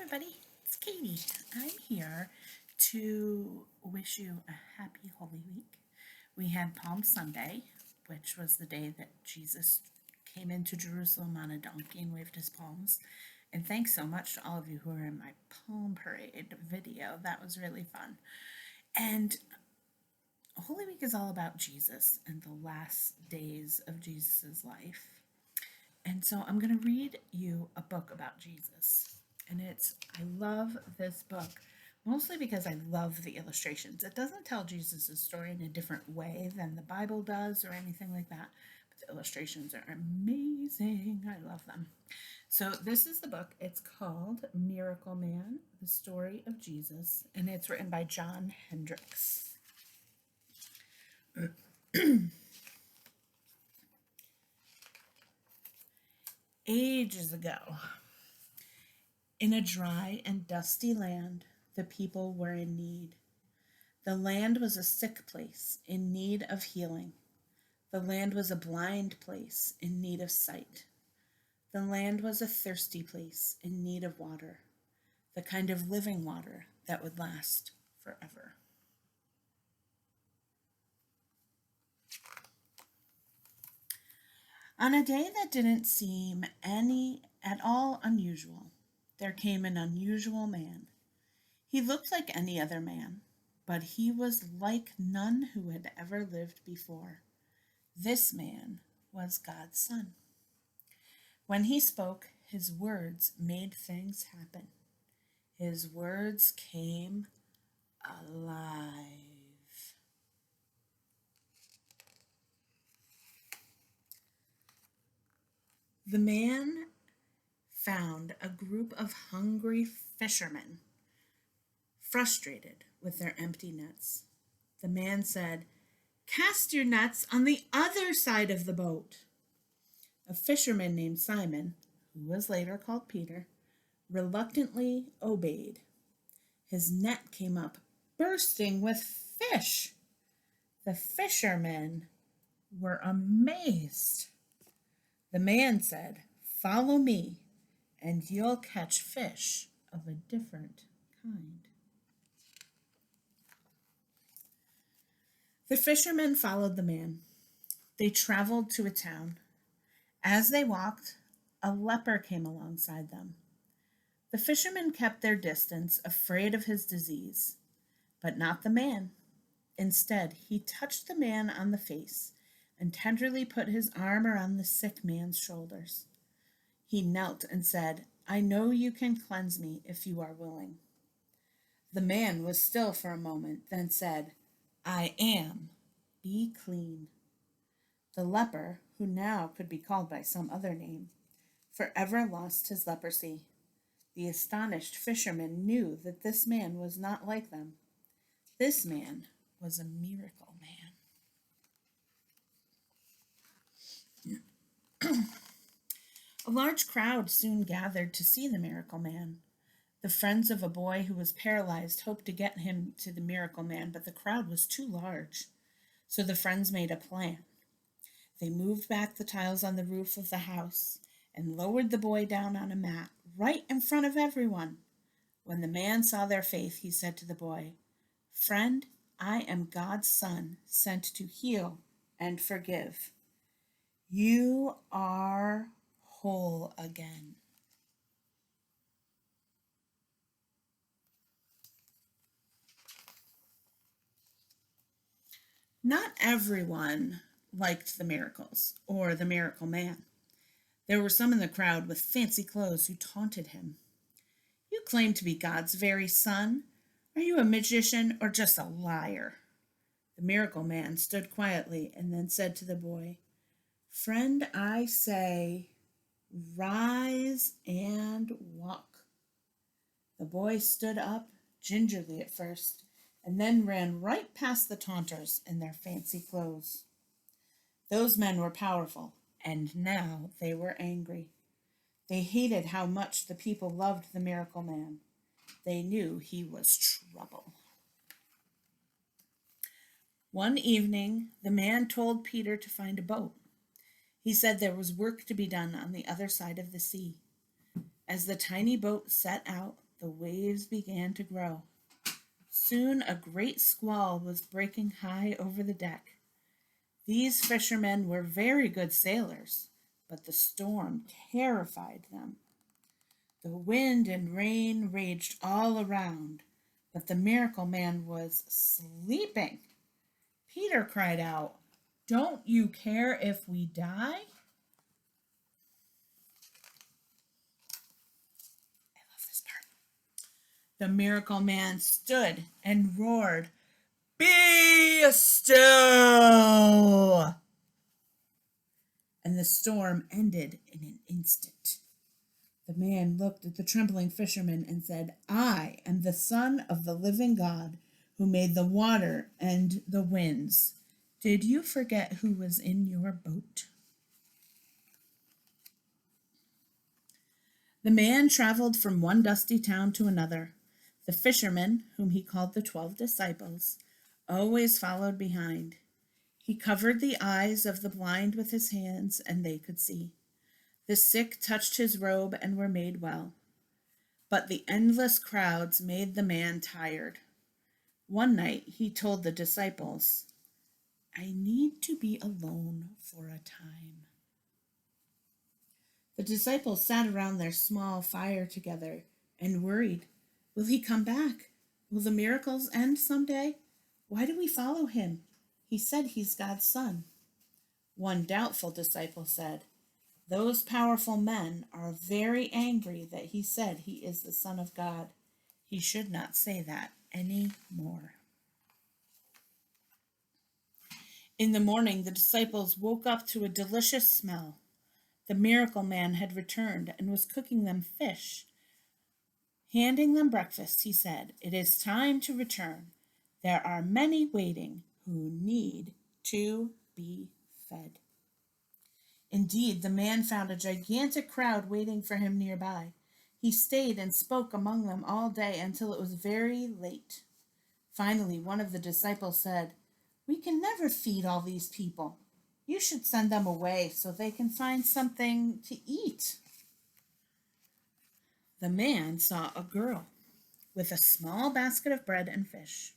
everybody, it's Katie. I'm here to wish you a happy Holy Week. We had Palm Sunday, which was the day that Jesus came into Jerusalem on a donkey and waved his palms. And thanks so much to all of you who were in my Palm Parade video. That was really fun. And Holy Week is all about Jesus and the last days of Jesus' life. And so I'm going to read you a book about Jesus. And I love this book, mostly because I love the illustrations. It doesn't tell Jesus' story in a different way than the Bible does or anything like that. But the illustrations are amazing. I love them. So this is the book. It's called Miracle Man, The Story of Jesus. And it's written by John Hendrix. Ages ago, in a dry and dusty land, the people were in need. The land was a sick place in need of healing. The land was a blind place in need of sight. The land was a thirsty place in need of water, the kind of living water that would last forever. On a day that didn't seem any at all unusual, there came an unusual man. He looked like any other man, but he was like none who had ever lived before. This man was God's Son. When he spoke, his words made things happen. His words came alive. The man found a group of hungry fishermen, frustrated with their empty nets. The man said, "Cast your nets on the other side of the boat." A fisherman named Simon, who was later called Peter, reluctantly obeyed. His net came up bursting with fish. The fishermen were amazed. The man said, "Follow me, and you'll catch fish of a different kind." The fishermen followed the man. They traveled to a town. As they walked, a leper came alongside them. The fishermen kept their distance, afraid of his disease, but not the man. Instead, he touched the man on the face and tenderly put his arm around the sick man's shoulders. He knelt and said, "I know you can cleanse me if you are willing." The man was still for a moment, then said, "I am. Be clean." The leper, who now could be called by some other name, forever lost his leprosy. The astonished fishermen knew that this man was not like them. This man was a miracle man. A large crowd soon gathered to see the miracle man. The friends of a boy who was paralyzed hoped to get him to the miracle man, but the crowd was too large. So the friends made a plan. They moved back the tiles on the roof of the house and lowered the boy down on a mat right in front of everyone. When the man saw their faith, he said to the boy, "Friend, I am God's Son, sent to heal and forgive. You are whole again." Not everyone liked the miracles or the miracle man. There were some in the crowd with fancy clothes who taunted him. "You claim to be God's very son. Are you a magician or just a liar?" The miracle man stood quietly and then said to the boy, "Friend, I say, rise and walk." The boy stood up, gingerly at first, and then ran right past the taunters in their fancy clothes. Those men were powerful, and now they were angry. They hated how much the people loved the miracle man. They knew he was trouble. One evening, the man told Peter to find a boat. He said there was work to be done on the other side of the sea. As the tiny boat set out, the waves began to grow. Soon a great squall was breaking high over the deck. These fishermen were very good sailors, but the storm terrified them. The wind and rain raged all around, but the miracle man was sleeping. Peter cried out, "Don't you care if we die?" I love this part. The miracle man stood and roared, "Be still!" And the storm ended in an instant. The man looked at the trembling fisherman and said, "I am the Son of the living God, who made the water and the winds. Did you forget who was in your boat?" The man traveled from one dusty town to another. The fishermen, whom he called the 12 disciples, always followed behind. He covered the eyes of the blind with his hands, and they could see. The sick touched his robe and were made well. But the endless crowds made the man tired. One night he told the disciples, "I need to be alone for a time." The disciples sat around their small fire together and worried. Will he come back? Will the miracles end someday? Why do we follow him? He said he's God's son. One doubtful disciple said, "Those powerful men are very angry that he said he is the Son of God. He should not say that any more." In the morning, the disciples woke up to a delicious smell. The miracle man had returned and was cooking them fish. Handing them breakfast, he said, "It is time to return. There are many waiting who need to be fed." Indeed, the man found a gigantic crowd waiting for him nearby. He stayed and spoke among them all day until it was very late. Finally, one of the disciples said, "We can never feed all these people. You should send them away so they can find something to eat." The man saw a girl with a small basket of bread and fish.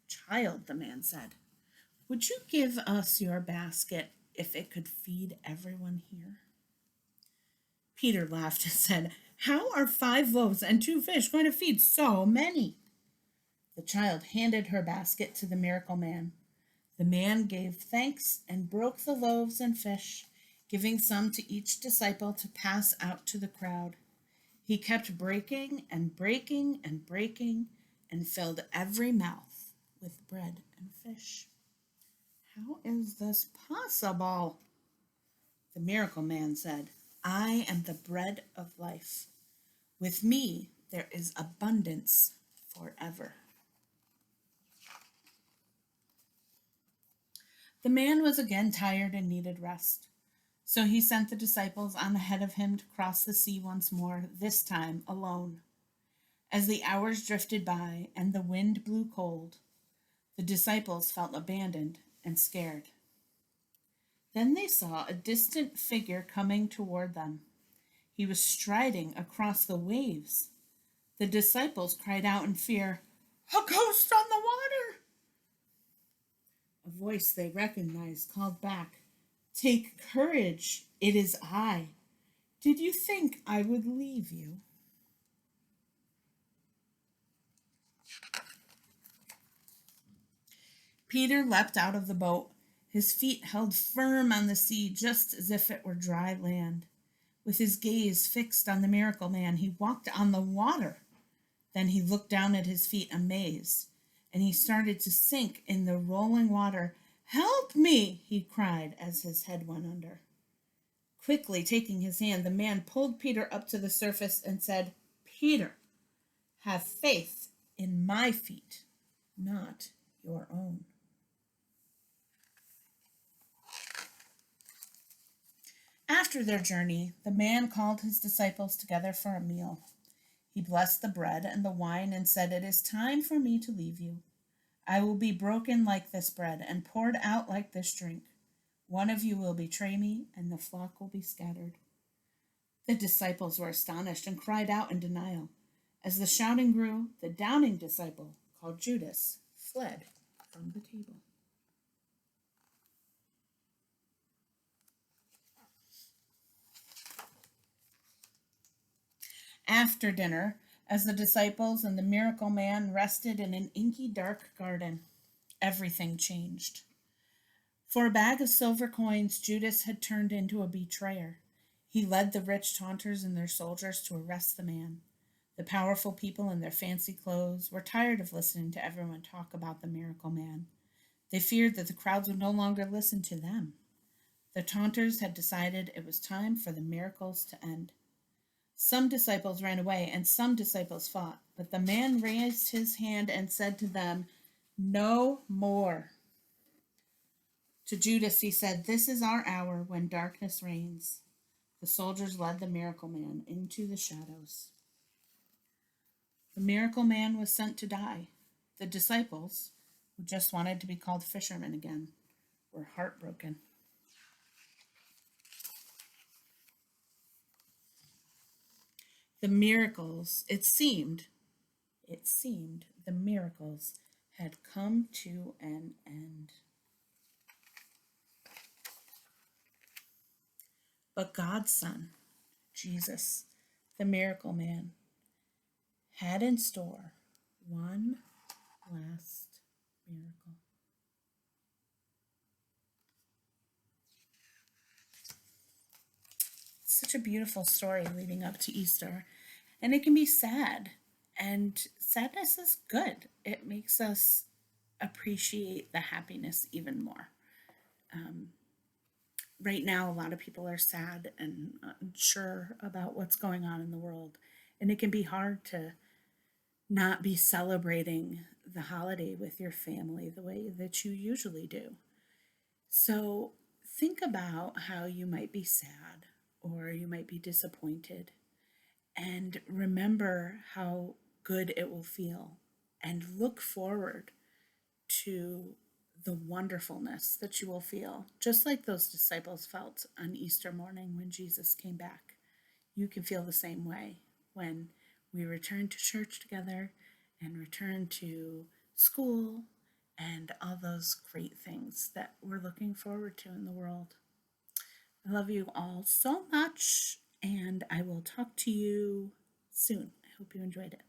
"Child," the man said, "would you give us your basket if it could feed everyone here?" Peter laughed and said, "How are 5 loaves and 2 fish going to feed so many?" The child handed her basket to the miracle man. The man gave thanks and broke the loaves and fish, giving some to each disciple to pass out to the crowd. He kept breaking and breaking and breaking and filled every mouth with bread and fish. "How is this possible?" The miracle man said, "I am the bread of life. With me there is abundance forever." The man was again tired and needed rest. So he sent the disciples on ahead of him to cross the sea once more, this time alone. As the hours drifted by and the wind blew cold, the disciples felt abandoned and scared. Then they saw a distant figure coming toward them. He was striding across the waves. The disciples cried out in fear, "A ghost on the water!" A voice they recognized called back, "Take courage, it is I. Did you think I would leave you?" Peter leapt out of the boat. His feet held firm on the sea just as if it were dry land. With his gaze fixed on the miracle man, he walked on the water. Then he looked down at his feet amazed, and he started to sink in the rolling water. "Help me!" he cried as his head went under. Quickly taking his hand, the man pulled Peter up to the surface and said, "Peter, have faith in my feet, not your own." After their journey, the man called his disciples together for a meal. He blessed the bread and the wine and said, "It is time for me to leave you. I will be broken like this bread and poured out like this drink. One of you will betray me, and the flock will be scattered." The disciples were astonished and cried out in denial. As the shouting grew, the doubting disciple, called Judas, fled from the table. After dinner, as the disciples and the miracle man rested in an inky dark garden, everything changed. For a bag of silver coins, Judas had turned into a betrayer. He led the rich taunters and their soldiers to arrest the man. The powerful people in their fancy clothes were tired of listening to everyone talk about the miracle man. They feared that the crowds would no longer listen to them. The taunters had decided it was time for the miracles to end. Some disciples ran away and some disciples fought, but the man raised his hand and said to them, "No more." To Judas he said, "This is our hour when darkness reigns." The soldiers led the miracle man into the shadows. The miracle man was sent to die. The disciples, who just wanted to be called fishermen again, were heartbroken. The miracles, it seemed the miracles had come to an end. But God's Son, Jesus, the miracle man, had in store one last miracle. It's such a beautiful story leading up to Easter, and it can be sad, and sadness is good. It makes us appreciate the happiness even more. Um, right now, a lot of people are sad and unsure about what's going on in the world, and it can be hard to not be celebrating the holiday with your family the way that you usually do. So think about how you might be sad or you might be disappointed, and remember how good it will feel, and look forward to the wonderfulness that you will feel, just like those disciples felt on Easter morning when Jesus came back. You can feel the same way when we return to church together and return to school and all those great things that we're looking forward to in the world. I love you all so much, and I will talk to you soon. I hope you enjoyed it.